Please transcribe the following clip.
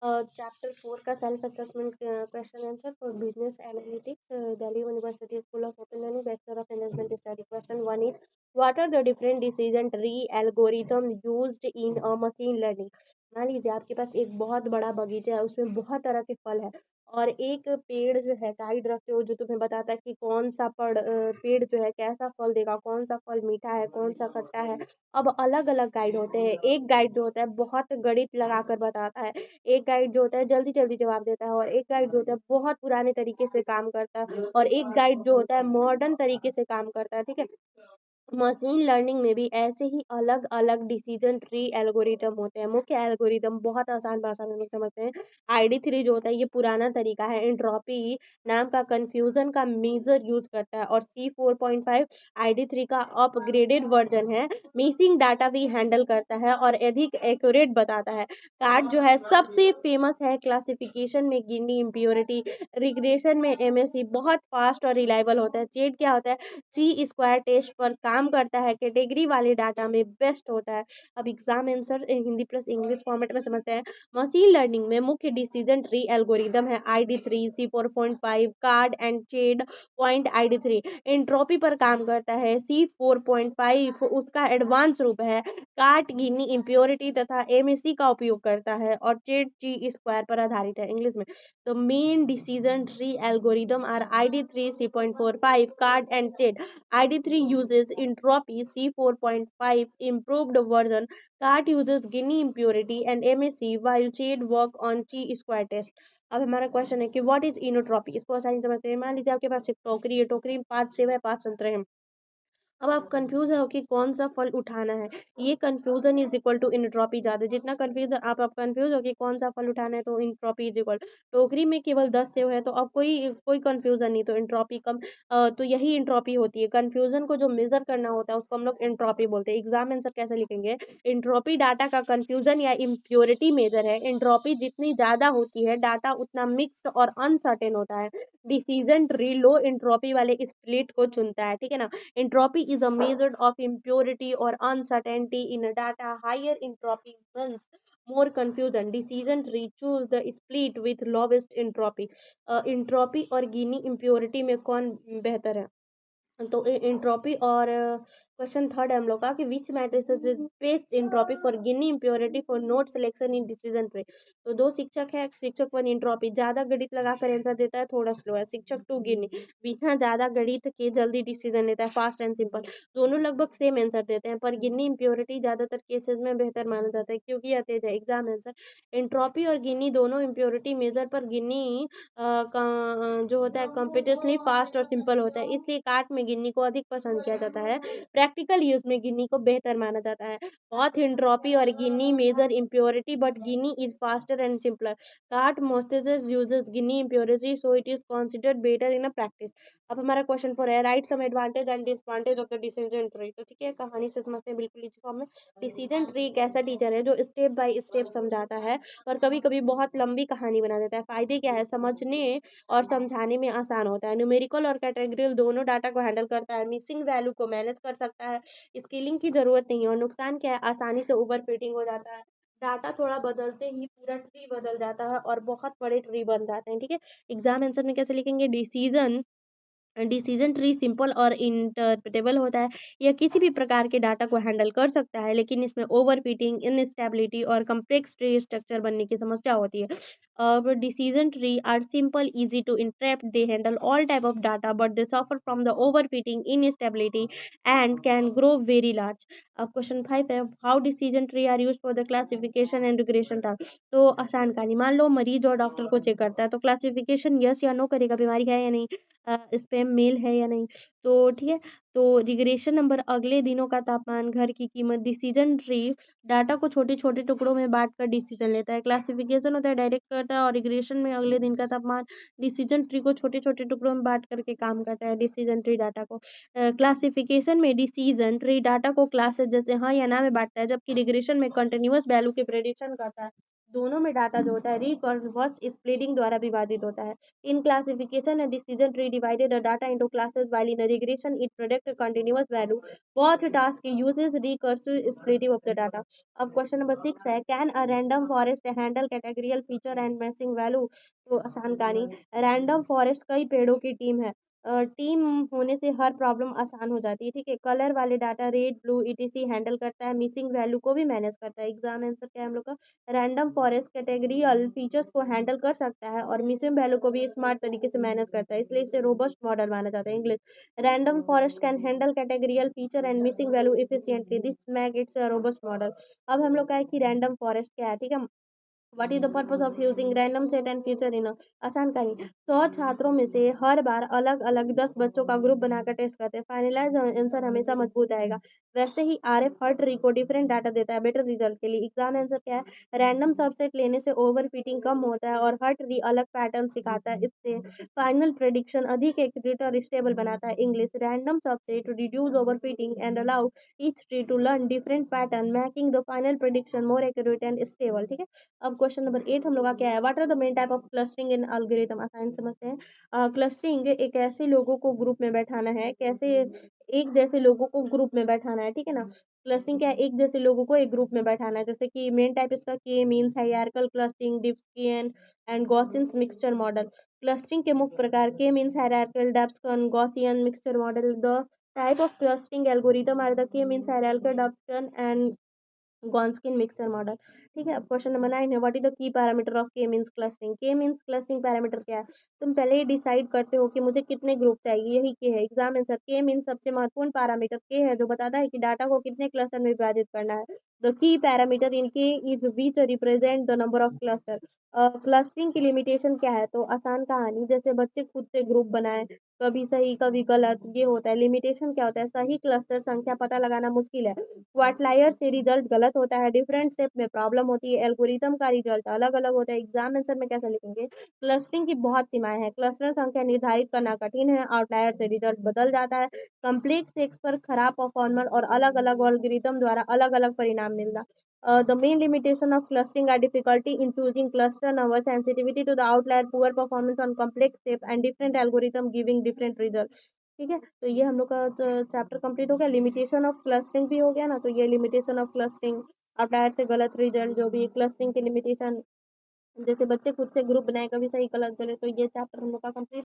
Chapter 4 का self assessment question answer for business analytics, Delhi University School of Open Learning, bachelor of management study. Question 1 is what are the different decision tree algorithm used in a machine learning. मान लीजिए आपके पास एक बहुत बड़ा बगीचा है, उसमें बहुत तरह के फल है और एक पेड़ जो है गाइड रखे हो जो तुम्हें बताता है कि कौन सा पेड़ जो है कैसा फल देगा, कौन सा फल मीठा है, कौन सा खट्टा है। अब अलग अलग गाइड होते हैं। एक गाइड जो होता है बहुत गणित लगाकर बताता है, एक गाइड जो होता है जल्दी जल्दी जवाब देता है, और एक गाइड जो होता है बहुत पुराने तरीके से काम करता है, और एक गाइड जो होता है मॉडर्न तरीके से काम करता है। ठीक है, मशीन लर्निंग में भी ऐसे ही अलग अलग डिसीजन ट्री एल्गोरिदम होते हैं। मुख्य एल्गोरिदम बहुत आसान भाषा में हम लोग समझते हैं। ID3 जो होता है ये पुराना तरीका है, एंट्रोपी नाम का कंफ्यूजन का मेजर यूज करता है, और C4.5 ID3 का अपग्रेडेड वर्जन है। मिसिंग डाटा भी हैंडल करता है और अधिक एक्यूरेट बताता है। कार्ड जो है सबसे फेमस है क्लासिफिकेशन में गिनी इम्प्योरिटी, रिग्रेशन में MSE बहुत फास्ट और रिलायबल होता है। चेट क्या होता है, ची स्क्वायर टेस्ट पर काम करता है, कैटेगरी वाले डाटा में बेस्ट होता है। अब exam answer Hindi plus English format में समझते हैं। मशीन लर्निंग में मुख्य डिसीजन ट्री एल्गोरिदम है ID3, C4.5, card and चेड point ID3। Entropy पर काम करता है। C4.5 उसका एडवांस रूप है। कार्ट गिनी इम्प्योरिटी तथा MSE का उपयोग करता है, और चेड ची स्क्वायर पर आधारित है इंग्लिश में। The main decision tree algorithm are ID3, C.45, CARD, and TED. ID3 uses entropy, C4.5 improved version, CARD uses Gini impurity and MSE, while TED work on chi-square test. अब हमारा question है कि what is inotropy. इसको आसानी से समझते हैं। मान लीजिए आपके पास एक टोकरी है, टोकरी में 5 सेब है, 5 संतरे हैं। अब आप कंफ्यूज हो कि कौन सा फल उठाना है। ये confusion is equal to entropy ज्यादा। जितना कंफ्यूज आप कंफ्यूज हो कि कौन सा फल उठाना है, तो इंट्रोपी इज इक्वल। टोकरी में केवल 10 सेब है तो अब कोई कोई कंफ्यूजन नहीं, तो इंट्रोपी कम। तो यही इंट्रोपी होती है। कंफ्यूजन को जो मेजर करना होता है उसको हम लोग इंट्रोपी बोलते हैं। एग्जाम आंसर कैसे लिखेंगे, इंट्रोपी डाटा का कंफ्यूजन या इम्प्योरिटी मेजर है। इंट्रोपी जितनी ज्यादा होती है डाटा उतना मिक्स्ड और अनसर्टेन होता है। डिसीजन ट्री लो इंट्रोपी वाले स्प्लिट को चुनता है। ठीक है ना। Entropy is a measure of impurity or uncertainty in a data. Higher entropy means more confusion. Decision tree choose the split with lowest entropy. Entropy और गिनी impurity में कौन बेहतर है। तो एंट्रोपी और क्वेश्चन थर्ड है हम लोग का कि which matrices is best entropy for Gini impurity for node selection in decision tree. तो दो शिक्षक है, शिक्षक 1 एंट्रोपी ज्यादा गणित लगाकर आंसर देता है, थोड़ा स्लो है। शिक्षक 2 गिनी बिना ज्यादा गणित के जल्दी डिसीजन लेता है, फास्ट एंड सिंपल। दोनों लगभग सेम आंसर देते हैं, पर गिनी इम्प्योरिटी ज्यादातर केसेस में बेहतर माना जाता है क्योंकि यह तेज है। एग्जाम आंसर एंट्रोपी और गिनी दोनों इम्प्योरिटी मेजर, पर गिनी जो होता है कंप्यूटेशनली फास्ट और सिंपल होता है, इसलिए काट में गिन्नी को अधिक पसंद किया जाता है। प्रैक्टिकल यूज में गिन्नी को बेहतर माना जाता है। बोथ एंट्रोपी और Gini measure impurity but Gini is faster and simpler. काट मोस्टेजेस uses Gini impurity so it is considered better in a practice. अब हमारा क्वेश्चन फॉर है write some advantage and disadvantage of the decision tree. तो ठीक है, कहानी से समझते हैं बिल्कुल इसी फॉर्म में। डिसीजन ट्री एक ऐसा टीचर है जो स्टेप बाय स्टेप समझाता है और कभी कभी बहुत लंबी कहानी बना देता है। फायदे क्या है, समझने और समझाने में आसान होता है। न्यूमेरिकल और कैटेगरियल दोनों डाटा को हैंडल करता है। मिसिंग वैल्यू को मैनेज कर सकता है। स्केलिंग की जरूरत नहीं है। और नुकसान क्या है, आसानी से ओवर फिटिंग हो जाता है। डाटा थोड़ा बदलते ही पूरा ट्री बदल जाता है और बहुत बड़े ट्री बन जाते हैं। ठीक है, एग्जाम आंसर में कैसे लिखेंगे, डिसीजन ट्री सिंपल और इंटरप्रेटेबल होता है। यह किसी भी प्रकार के डाटा को हैंडल कर सकता है, लेकिन इसमें ओवरफिटिंग, इनस्टेबिलिटी और कम्प्लेक्स ट्री स्ट्रक्चर बनने की समस्या होती है। अब decision tree are simple, easy to interpret, they handle all type of data, but they suffer from the overfitting, instability and can grow very large. अब क्वेश्चन 5 है how decision tree are use for the classification and regression task. तो आसान कहानी, मान लो मरीज और doctor को check करता है, तो क्लासिफिकेशन यस या नो करेगा, बीमारी है या नहीं, स्पेम मेल है या नहीं। तो ठीक है, तो रिग्रेशन नंबर अगले दिनों का तापमान, घर की कीमत। डिसीजन ट्री डाटा को छोटे छोटे टुकड़ों में बांट कर डिसीजन लेता है। क्लासिफिकेशन होता है डायरेक्ट करता है, और रिग्रेशन में अगले दिन का तापमान। डिसीजन ट्री को छोटे छोटे टुकड़ों में बांट करके काम करता है डिसीजन ट्री डाटा को। क्लासिफिकेशन में डिसीजन ट्री डाटा को क्लासेस जैसे हाँ या ना में बांटता है, जबकि रिग्रेशन में कंटिन्यूअस वैल्यू के प्रेडिक्शन करता है। दोनों में डाटा जो होता है रिवर्स स्प्लिटिंग द्वारा विभाजित होता है। In classification and decision tree divided the data into classes while in regression it product continuous value both task uses recursive splitting of the data. अब क्वेश्चन नंबर 6 है, can a random forest handle categorical feature and matching value? तो आसान कहानी, random forest कई पेड़ों की team है। Team होने से हर प्रॉब्लम आसान हो जाती है, ठीक है। कलर वाले data red blue etc handle करता है, मिसिंग वैल्यू को भी मैनेज करता है। एग्जाम आंसर क्या है हम लोग का? रैंडम फॉरेस्ट कैटेगरियल फीचर्स को हैंडल कर सकता है और मिसिंग वैल्यू को भी स्मार्ट तरीके से मैनेज करता है, इसलिए इसे रोबस्ट मॉडल माना जाता है। English, random forest can handle categorical feature and missing value efficiently, this make it a robust model। अब हम लोग का है कि रैंडम फॉरेस्ट क्या है, ठीक है। What is the purpose of using random set and future in आसान कहानी, 100 छात्रों में से हर बार अलग अलग 10 बच्चों का ग्रुप बनाकर टेस्ट करते हैं, फाइनलाइज आंसर हमेशा मजबूत आएगा। वैसे ही RF हर ट्री को डिफरेंट डाटा देता है बेटर रिजल्ट के लिए। एग्जाम आंसर क्या है? रैंडम सबसेट लेने से ओवर फिटिंग कम होता है और हर ट्री अलग पैटर्न सिखाता है, इससे फाइनल प्रेडिक्शन अधिक एक्यूरेट और स्टेबल बनाता है। English, random subset reduce over fitting and allow each tree to learn different pattern making the final prediction more accurate and stable, ठीक है। अब क्वेश्चन नंबर 8 हम लोग का क्या है, what are the main type of clustering in algorithm? आसान समझते हैं। क्लस्टरिंग एक ऐसे लोगों को ग्रुप में बैठाना है, कैसे एक जैसे लोगों को ग्रुप में बैठाना है, ठीक है ना। क्लस्टरिंग क्या है? एक जैसे लोगों को एक ग्रुप में बैठाना है, जैसे कि मेन टाइप इसका K means hierarchical clustering, DBSCAN and Gaussian mixture model. Clustering के मुख्य प्रकार K means hierarchical, DBSCAN, Gaussian mixture model. The type of clustering algorithm are the K means hierarchical, DBSCAN and Gaussian mixer model, ठीक है। अब question number 9 है, what is the key parameter of K means clustering? K means clustering parameter क्या है? तुम पहले ही decide करते हो कि मुझे कितने ग्रुप चाहिए, यही के है। एग्जाम आंसर, के मींस सबसे महत्वपूर्ण पैरामीटर के है जो बताता है कि डाटा को कितने क्लस्टर में विभाजित करना है। द की पैरामीटर इन के is which represent the number of cluster. Clustering की लिमिटेशन क्या है? तो आसान कहानी, जैसे बच्चे खुद से ग्रुप बनाए, कभी सही कभी गलत, ये होता है। लिमिटेशन क्या होता है? सही क्लस्टर संख्या पता लगाना मुश्किल है, आउटलायर से रिजल्ट गलत होता है, डिफरेंट स्टेप में प्रॉब्लम होती है, एल्गोरिथम का रिजल्ट अलग अलग होता है। एग्जाम आंसर में कैसे लिखेंगे? क्लस्टरिंग की बहुत सीमाएं हैं, क्लस्टर संख्या निर्धारित करना कठिन है, आउटलायर से रिजल्ट बदल जाता है, कंप्लीट सेक्स पर खराब परफॉर्मर और अलग अलग एल्गोरिथम द्वारा अलग अलग परिणाम मिलता। The main limitation of clustering are difficulty in choosing cluster number, sensitivity to the outlier, poor performance on complex step, and different algorithm giving different results, ठीक है। तो ये हम लोग का चैप्टर कंप्लीट हो गया। लिमिटेशन ऑफ क्लस्टरिंग भी हो गया ना, तो ये लिमिटेशन ऑफ क्लस्टरिंग, आउटलायर से गलत रिजल्ट, जो भी क्लस्टरिंग की लिमिटेशन, जैसे बच्चे खुद से ग्रुप बनाए, कभी सही गलत गलत, तो ये चैप्टर हम लोग का कंप्लीट